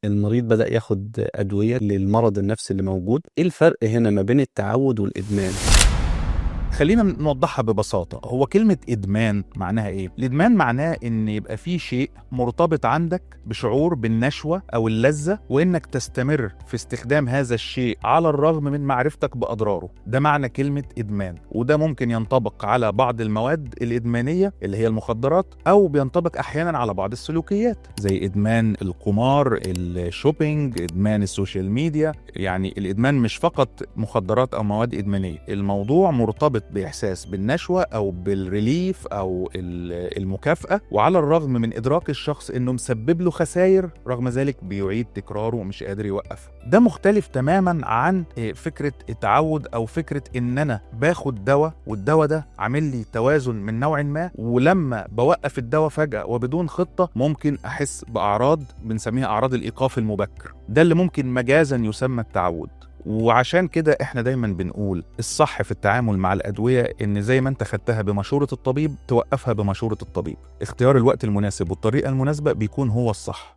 المريض بدأ ياخد أدوية للمرض النفسي اللي موجود. إيه الفرق هنا ما بين التعود والإدمان؟ خلينا نوضحها ببساطة. هو كلمة إدمان معناها إيه؟ الإدمان معناه إن يبقى في شيء مرتبط عندك بشعور بالنشوة أو اللذة، وإنك تستمر في استخدام هذا الشيء على الرغم من معرفتك بأضراره. ده معنى كلمة إدمان، وده ممكن ينطبق على بعض المواد الإدمانية اللي هي المخدرات، أو بينطبق أحيانا على بعض السلوكيات زي إدمان القمار، الشوبينج، إدمان السوشيال ميديا. يعني الإدمان مش فقط مخدرات أو مواد إدمانية، الموضوع مرتبط بإحساس بالنشوة أو بالريليف أو المكافأة، وعلى الرغم من إدراك الشخص إنه مسبب له خسائر، رغم ذلك بيعيد تكراره ومش قادر يوقف. ده مختلف تماما عن فكرة التعود أو فكرة إن أنا باخد دواء والدواء ده عامل لي توازن من نوع ما، ولما بوقف الدواء فجأة وبدون خطة ممكن أحس بأعراض بنسميها أعراض الإيقاف المبكر. ده اللي ممكن مجازا يسمى التعود. وعشان كده احنا دايما بنقول الصح في التعامل مع الأدوية ان زي ما انت خدتها بمشورة الطبيب توقفها بمشورة الطبيب. اختيار الوقت المناسب والطريقة المناسبة بيكون هو الصح.